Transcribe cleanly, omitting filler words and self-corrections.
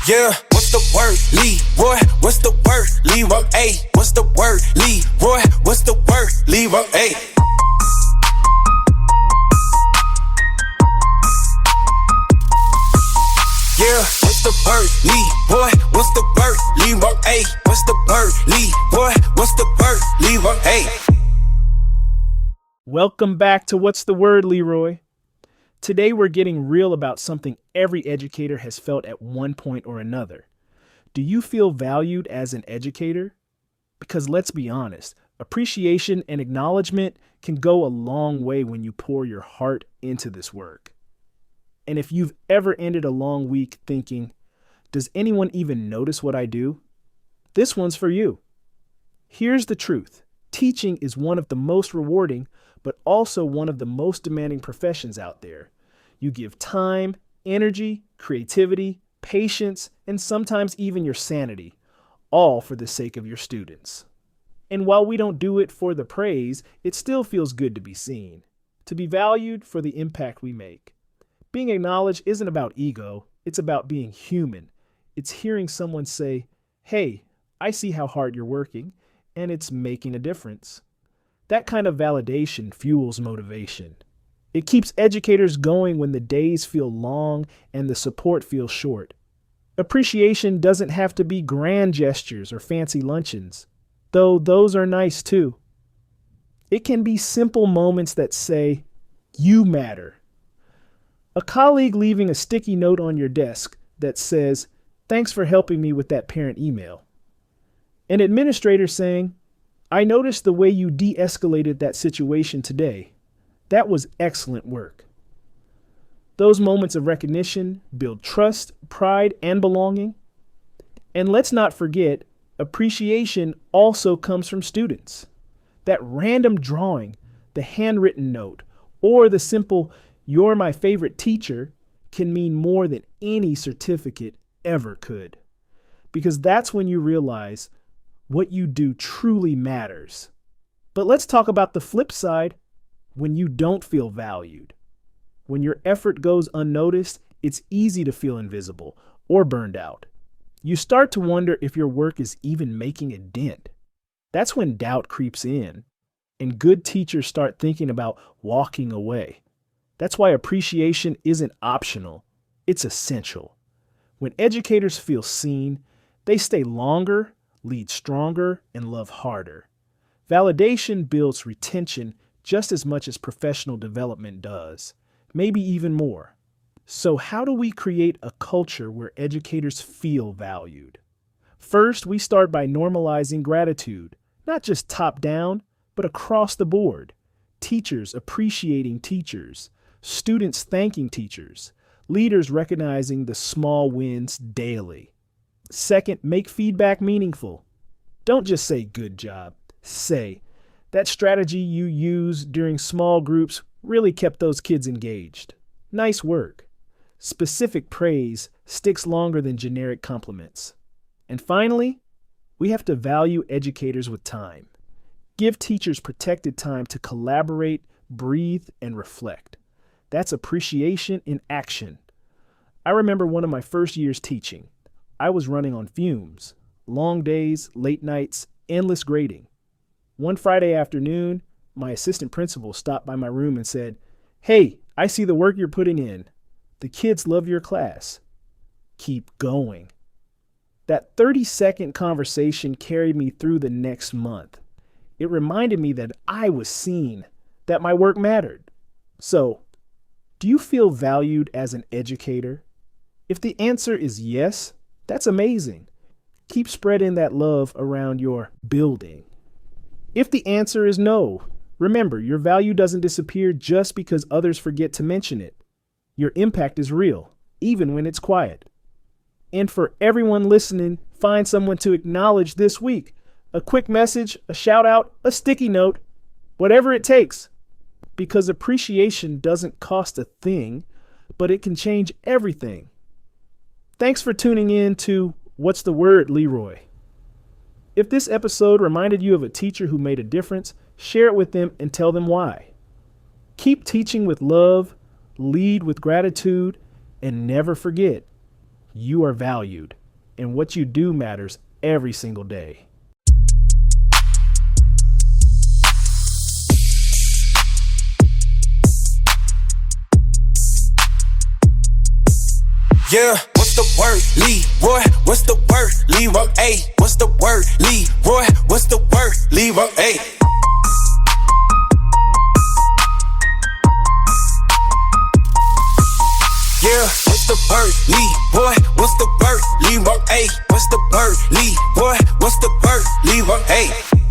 Yeah, what's the word, Leroy? What's the word, Leroy? Hey, what's the word, Leroy? What's the word, Leroy? Hey. Yeah, what's the word, Leroy? What's the word, Leroy? Hey, what's the word, Leroy? What's the word, Leroy? Hey. Welcome back to What's the Word, Leroy? Today we're getting real about something every educator has felt at one point or another. Do you feel valued as an educator? Because let's be honest, appreciation and acknowledgement can go a long way when you pour your heart into this work. And if you've ever ended a long week thinking, does anyone even notice what I do? This one's for you. Here's the truth. Teaching is one of the most rewarding, but also one of the most demanding professions out there. You give time, energy, creativity, patience, and sometimes even your sanity, all for the sake of your students. And while we don't do it for the praise, it still feels good to be seen, to be valued for the impact we make. Being acknowledged isn't about ego, it's about being human. It's hearing someone say, "Hey, I see how hard you're working, and it's making a difference." That kind of validation fuels motivation. It keeps educators going when the days feel long and the support feels short. Appreciation doesn't have to be grand gestures or fancy luncheons, though those are nice too. It can be simple moments that say, "You matter." A colleague leaving a sticky note on your desk that says, "Thanks for helping me with that parent email." An administrator saying, "I noticed the way you de-escalated that situation today. That was excellent work." Those moments of recognition build trust, pride, and belonging. And let's not forget, appreciation also comes from students. That random drawing, the handwritten note, or the simple "you're my favorite teacher" can mean more than any certificate ever could. Because that's when you realize what you do truly matters. But let's talk about the flip side, when you don't feel valued. When your effort goes unnoticed, it's easy to feel invisible or burned out. You start to wonder if your work is even making a dent. That's when doubt creeps in, and good teachers start thinking about walking away. That's why appreciation isn't optional, it's essential. When educators feel seen, they stay longer, lead stronger, and love harder. Validation builds retention just as much as professional development does, maybe even more. So how do we create a culture where educators feel valued? First, we start by normalizing gratitude, not just top down, but across the board. Teachers appreciating teachers, students thanking teachers, leaders recognizing the small wins daily. Second, make feedback meaningful. Don't just say "good job." Say, "That strategy you used during small groups really kept those kids engaged. Nice work." Specific praise sticks longer than generic compliments. And finally, we have to value educators with time. Give teachers protected time to collaborate, breathe, and reflect. That's appreciation in action. I remember one of my first years teaching. I was running on fumes, long days, late nights, endless grading. One Friday afternoon, my assistant principal stopped by my room and said, "Hey, I see the work you're putting in. The kids love your class. Keep going." That 30-second conversation carried me through the next month. It reminded me that I was seen, that my work mattered. So, do you feel valued as an educator? If the answer is yes, that's amazing. Keep spreading that love around your building. If the answer is no, remember, your value doesn't disappear just because others forget to mention it. Your impact is real, even when it's quiet. And for everyone listening, find someone to acknowledge this week. A quick message, a shout out, a sticky note, whatever it takes. Because appreciation doesn't cost a thing, but it can change everything. Thanks for tuning in to What's the Word, Leroy? If this episode reminded you of a teacher who made a difference, share it with them and tell them why. Keep teaching with love, lead with gratitude, and never forget, You are valued, and what you do matters every single day. Yeah, what's the word, Leroy? What's the word, Leroy? Ay, what's the word, Leroy? What's the word, Leroy? Ay. Yeah, what's the word, Leroy? What's the word, Leroy? Ay, what's the word, Leroy? What's the word, Leroy? Ay.